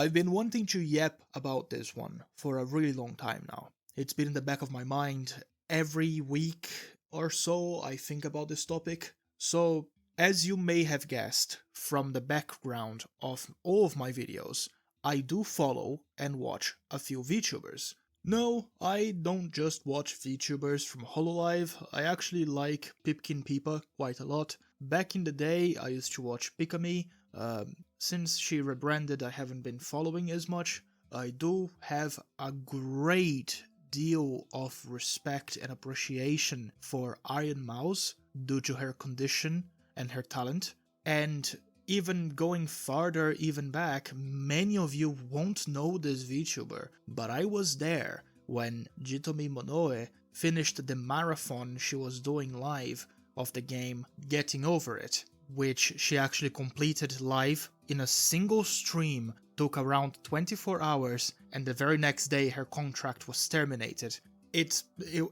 I've been wanting to yap about this one for a really long time now. It's been in the back of my mind every week or so I think about this topic. So, as you may have guessed from the background of all of my videos, I do follow and watch a few VTubers. No, I don't just watch VTubers from Hololive, I actually like Pipkin Pipa quite a lot. Back in the day, I used to watch Pikami. Since she rebranded, I haven't been following as much. I do have a great deal of respect and appreciation for Iron Mouse due to her condition and her talent. And even going farther, even back, many of you won't know this VTuber, but I was there when Jitomi Monoe finished the marathon she was doing live of the game Getting Over It, which she actually completed live in a single stream, took around 24 hours, and the very next day her contract was terminated. It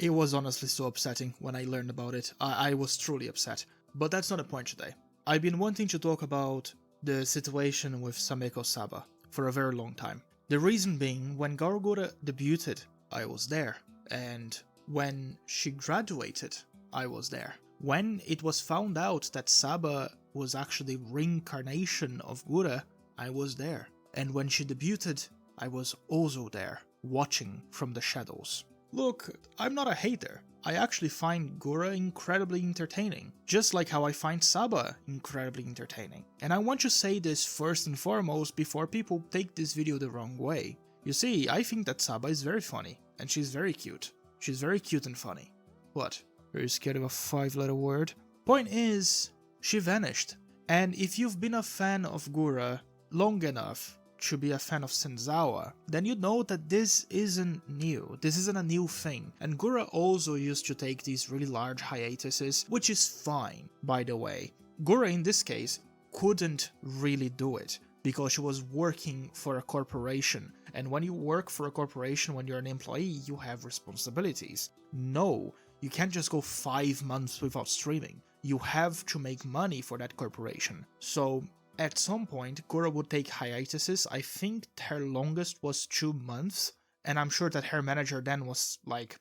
was honestly so upsetting when I learned about it. I was truly upset. But that's not the point today. I've been wanting to talk about the situation with Sameko Saba for a very long time. The reason being, when Gargura debuted, I was there. And when she graduated, I was there. When it was found out that Saba was actually reincarnation of Gura, I was there. And when she debuted, I was also there, watching from the shadows. Look, I'm not a hater. I actually find Gura incredibly entertaining, just like how I find Saba incredibly entertaining. And I want to say this first and foremost before people take this video the wrong way. You see, I think that Saba is very funny, and she's very cute. She's very cute and funny. What? Are you scared of a 5-letter word? Point is, she vanished. And if you've been a fan of Gura long enough to be a fan of Senzawa, then you know that this isn't new. This isn't a new thing. And Gura also used to take these really large hiatuses, which is fine, by the way. Gura in this case couldn't really do it because she was working for a corporation. And when you work for a corporation, when you're an employee, you have responsibilities. No, you can't just go 5 months without streaming. You have to make money for that corporation. So at some point, Gura would take hiatuses. I think her longest was 2 months. And I'm sure that her manager then was like,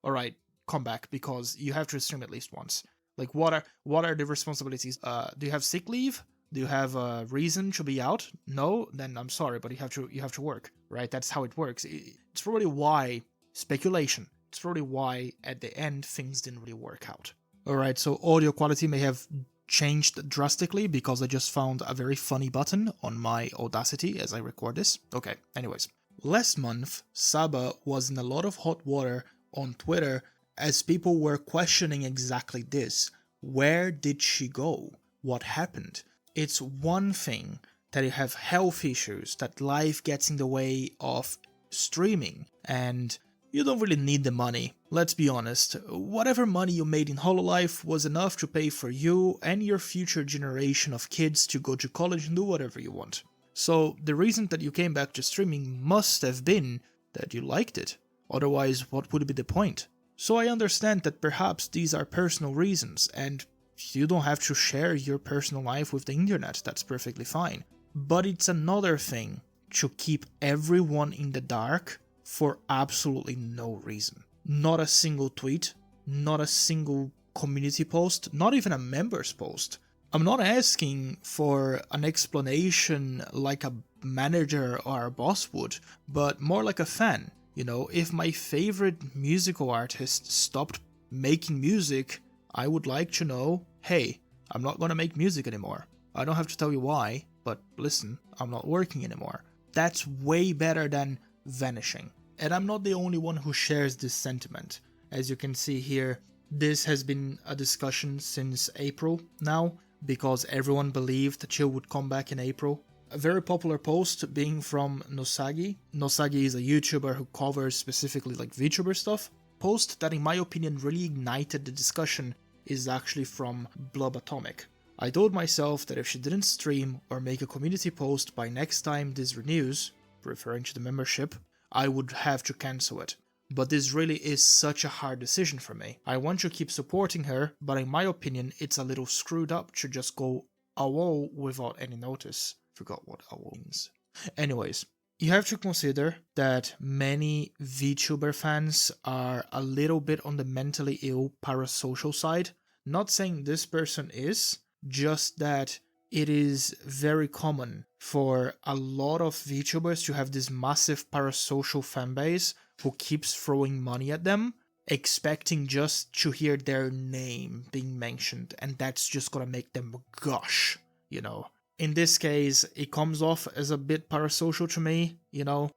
alright, come back because you have to stream at least once. Like, what are the responsibilities? Do you have sick leave? Do you have a reason to be out? No? Then I'm sorry, but you have to work, right? That's how it works. It's probably why, speculation, it's probably why at the end things didn't really work out. Alright, so audio quality may have changed drastically because I just found a very funny button on my Audacity as I record this. Okay, anyways. Last month, Saba was in a lot of hot water on Twitter as people were questioning exactly this. Where did she go? What happened? It's one thing that you have health issues, that life gets in the way of streaming, and you don't really need the money. Let's be honest, whatever money you made in Hololive was enough to pay for you and your future generation of kids to go to college and do whatever you want. So the reason that you came back to streaming must have been that you liked it. Otherwise, what would be the point? So I understand that perhaps these are personal reasons, and you don't have to share your personal life with the internet, that's perfectly fine. But it's another thing to keep everyone in the dark for absolutely no reason. Not a single tweet, not a single community post, not even a members post. I'm not asking for an explanation like a manager or a boss would, but more like a fan. If my favorite musical artist stopped making music, I would like to know, hey, I'm not gonna make music anymore. I don't have to tell you why, but listen, I'm not working anymore. That's way better than vanishing. And I'm not the only one who shares this sentiment. As you can see here, this has been a discussion since April now, because everyone believed that Chill would come back in April. A very popular post being from Nosagi. Nosagi is a YouTuber who covers specifically like VTuber stuff. Post that in my opinion really ignited the discussion is actually from Blob Atomic. I told myself that if she didn't stream or make a community post by next time this renews, referring to the membership, I would have to cancel it. But this really is such a hard decision for me. I want to keep supporting her, but in my opinion it's a little screwed up to just go AWO without any notice. Forgot what AWO means. Anyways, you have to consider that many VTuber fans are a little bit on the mentally ill parasocial side. Not saying this person is, just that it is very common for a lot of VTubers to have this massive parasocial fanbase who keeps throwing money at them, expecting just to hear their name being mentioned, and that's just gonna make them gush, you know. In this case, it comes off as a bit parasocial to me, you know.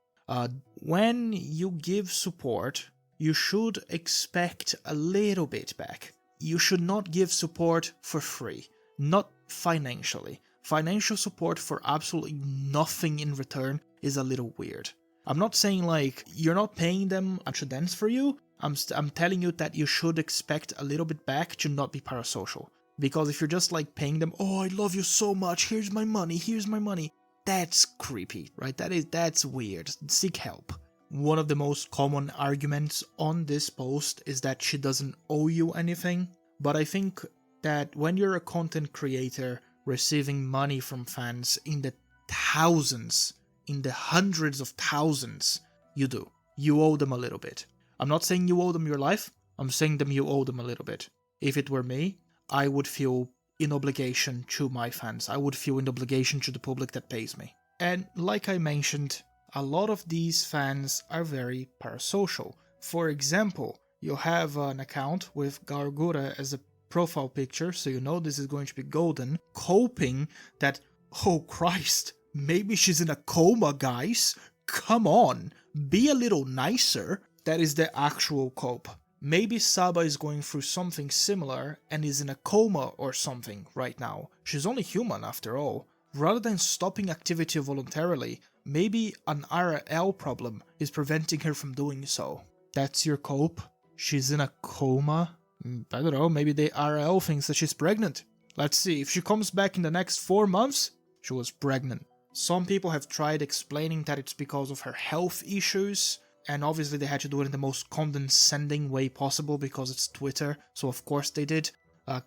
When you give support, you should expect a little bit back. You should not give support for free, not financially. Financial support for absolutely nothing in return is a little weird. I'm not saying like you're not paying them to dance for you. I'm telling you that you should expect a little bit back to not be parasocial. Because if you're just like paying them, oh, I love you so much, here's my money, that's creepy, right? That's weird. Seek help. One of the most common arguments on this post is that she doesn't owe you anything, but I think that when you're a content creator receiving money from fans in the thousands, in the hundreds of thousands, you do. You owe them a little bit. I'm not saying you owe them your life, I'm saying you owe them a little bit. If it were me, I would feel in obligation to my fans. I would feel in obligation to the public that pays me. And like I mentioned, a lot of these fans are very parasocial. For example, you have an account with Gargura as a profile picture, so you know this is going to be golden, hoping that, oh Christ, maybe she's in a coma, guys. Come on, be a little nicer. That is the actual cope. Maybe Saba is going through something similar and is in a coma or something right now. She's only human after all. Rather than stopping activity voluntarily, maybe an RL problem is preventing her from doing so. That's your cope? She's in a coma? I don't know, maybe the RL thinks that she's pregnant. Let's see, if she comes back in the next 4 months, she was pregnant. Some people have tried explaining that it's because of her health issues, and obviously they had to do it in the most condescending way possible because it's Twitter, so of course they did.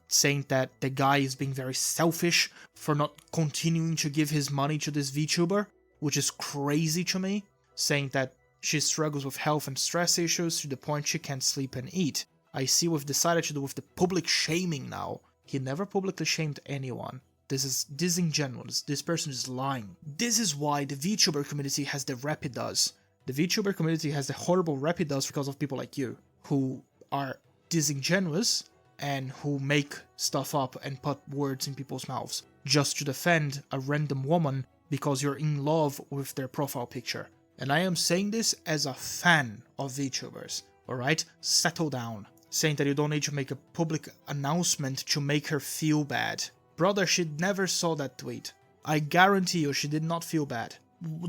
Saying that the guy is being very selfish for not continuing to give his money to this VTuber, which is crazy to me. Saying that she struggles with health and stress issues to the point she can't sleep and eat. I see we've decided to do with the public shaming now. He never publicly shamed anyone. This is disingenuous. This person is lying. This is why the VTuber community has the rep it does. The VTuber community has the horrible rep it does because of people like you, who are disingenuous and who make stuff up and put words in people's mouths just to defend a random woman because you're in love with their profile picture. And I am saying this as a fan of VTubers, alright? Settle down. Saying that you don't need to make a public announcement to make her feel bad. Brother, she never saw that tweet. I guarantee you she did not feel bad.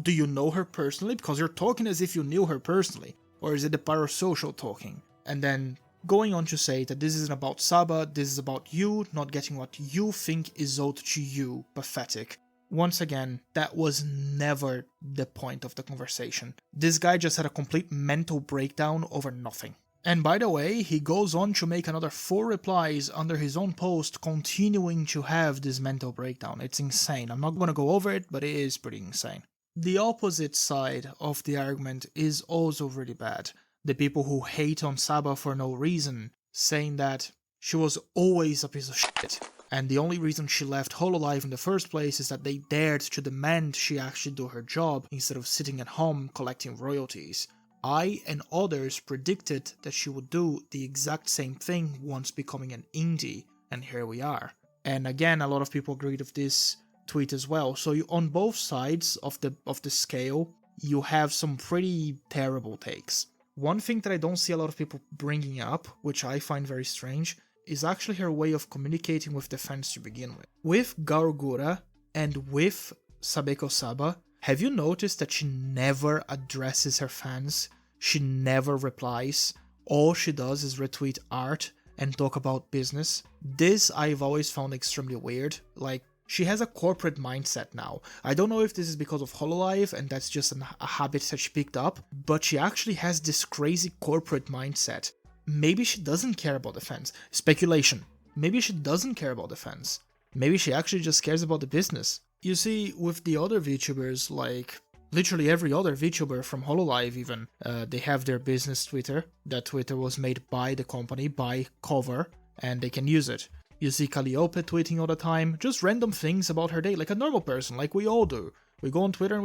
Do you know her personally? Because you're talking as if you knew her personally. Or is it the Parasocial talking? And then going on to say that this isn't about Saba, this is about you not getting what you think is owed to you. Pathetic. Once again, that was never the point of the conversation. This guy just had a complete mental breakdown over nothing. And by the way, he goes on to make another 4 replies under his own post, continuing to have this mental breakdown. It's insane. I'm not gonna go over it, but it is pretty insane. The opposite side of the argument is also really bad. The people who hate on Saba for no reason, saying that she was always a piece of shit, and the only reason she left Hololive in the first place is that they dared to demand she actually do her job instead of sitting at home collecting royalties. I and others predicted that she would do the exact same thing once becoming an indie, and here we are. And again, a lot of people agreed with this tweet as well. So on both sides of the scale, you have some pretty terrible takes. One thing that I don't see a lot of people bringing up, which I find very strange, is actually her way of communicating with the fans to begin with. With Gargura and with Sameko Saba, have you noticed that she never addresses her fans? She never replies. All she does is retweet art and talk about business. This I've always found extremely weird. Like, she has a corporate mindset now. I don't know if this is because of Hololive and that's just a habit that she picked up, but she actually has this crazy corporate mindset. Maybe she doesn't care about the fans. Speculation. Maybe she doesn't care about the fans. Maybe she actually just cares about the business. You see, with the other VTubers, like literally every other VTuber from Hololive even, they have their business Twitter. That Twitter was made by the company, by Cover, and they can use it. You see Calliope tweeting all the time, just random things about her day, like a normal person, like we all do. We go on Twitter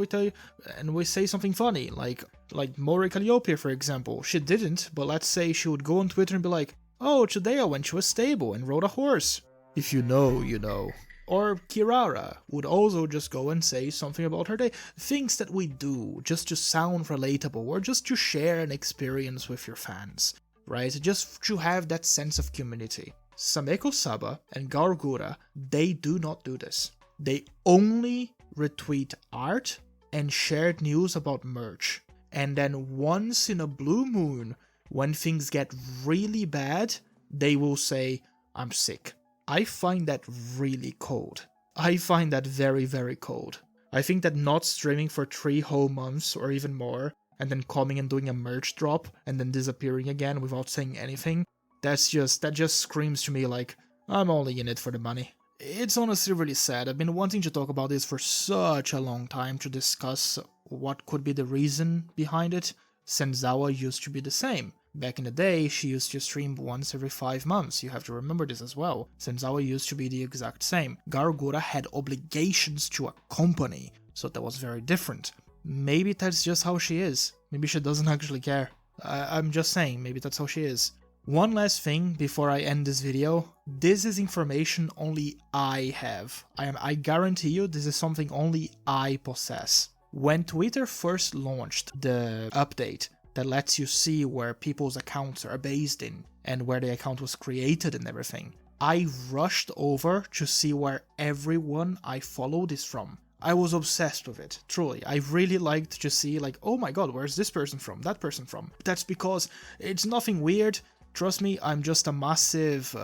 and we say something funny, like Mori Calliope, for example. She didn't, but let's say she would go on Twitter and be like, "Oh, today I went to a stable and rode a horse." If you know, you know. Or Kirara would also just go and say something about her day. Things that we do just to sound relatable or just to share an experience with your fans, right? Just to have that sense of community. Sameko Saba and Gargura, they do not do this. They only retweet art and shared news about merch. And then once in a blue moon, when things get really bad, they will say, "I'm sick." I find that really cold. I find that very, very cold. I think that not streaming for 3 whole months or even more, and then coming and doing a merch drop, and then disappearing again without saying anything, that just screams to me like, I'm only in it for the money. It's honestly really sad. I've been wanting to talk about this for such a long time, to discuss what could be the reason behind it. Senzawa used to be the same. Back in the day, she used to stream once every 5 months. You have to remember this as well. Senzawa used to be the exact same. Gargura had obligations to a company, so that was very different. Maybe that's just how she is. Maybe she doesn't actually care. I'm just saying, maybe that's how she is. One last thing before I end this video. This is information only I have. I guarantee you this is something only I possess. When Twitter first launched the update that lets you see where people's accounts are based in and where the account was created and everything, I rushed over to see where everyone I followed is from. I was obsessed with it, truly. I really liked to see like, oh my god, where's this person from, that person from? That's because it's nothing weird. Trust me, I'm just a massive,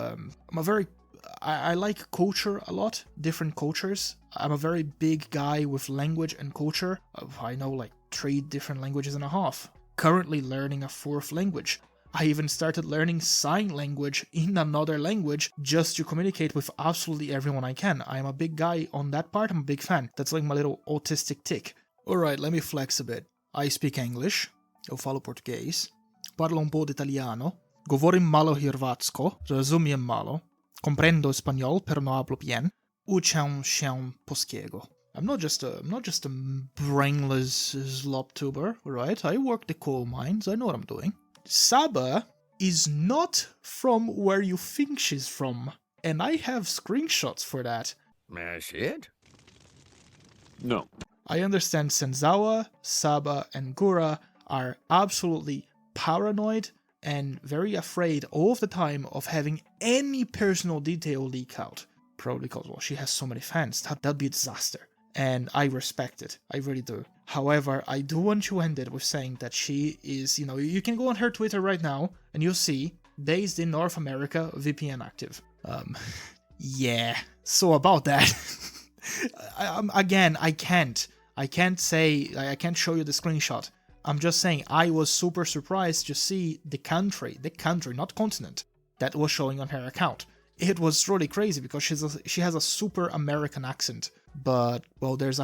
I like culture a lot, different cultures. I'm a very big guy with language and culture. I know like 3 different languages and a half. Currently learning a 4th language. I even started learning sign language in another language just to communicate with absolutely everyone I can. I am a big guy on that part, I'm a big fan. That's like my little autistic tick. Alright, let me flex a bit. I speak English, eu falo português, parlo un po' di italiano, govorim malo hrvatsko, rozumiem malo, comprendo español pero no hablo bien, učam się polskiego. I'm not just a brainless slop-tuber, right? I work the coal mines, I know what I'm doing. Saba is not from where you think she's from, and I have screenshots for that. That's it? No. I understand Senzawa, Saba, and Gura are absolutely paranoid and very afraid all of the time of having any personal detail leak out. Probably because, well, she has so many fans, that'd be a disaster. And I respect it, I really do. However, I do want to end it with saying that she is, you can go on her Twitter right now, and you'll see, based in North America, VPN active. Yeah, so about that. Again, I can't show you the screenshot. I'm just saying, I was super surprised to see the country, not continent, that was showing on her account. It was really crazy because she has a super American accent. But, well, there's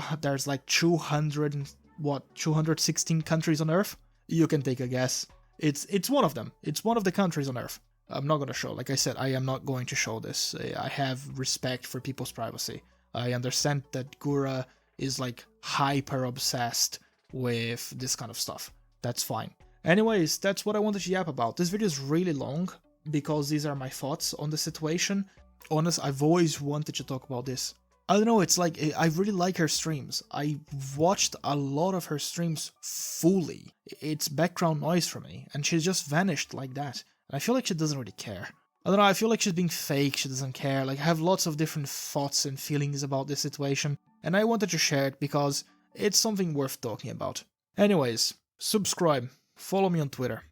like 216 countries on Earth? You can take a guess. It's one of them. It's one of the countries on Earth. I'm not gonna show, like I said, I am not going to show this. I have respect for people's privacy. I understand that Gura is like hyper obsessed with this kind of stuff. That's fine. Anyways, that's what I wanted to yap about. This video is really long because these are my thoughts on the situation. Honest, I've always wanted to talk about this. I don't know, it's like, I really like her streams. I watched a lot of her streams fully. It's background noise for me, and she just vanished like that. And I feel like she doesn't really care. I don't know, I feel like she's being fake, she doesn't care. Like, I have lots of different thoughts and feelings about this situation, and I wanted to share it because it's something worth talking about. Anyways, subscribe, follow me on Twitter.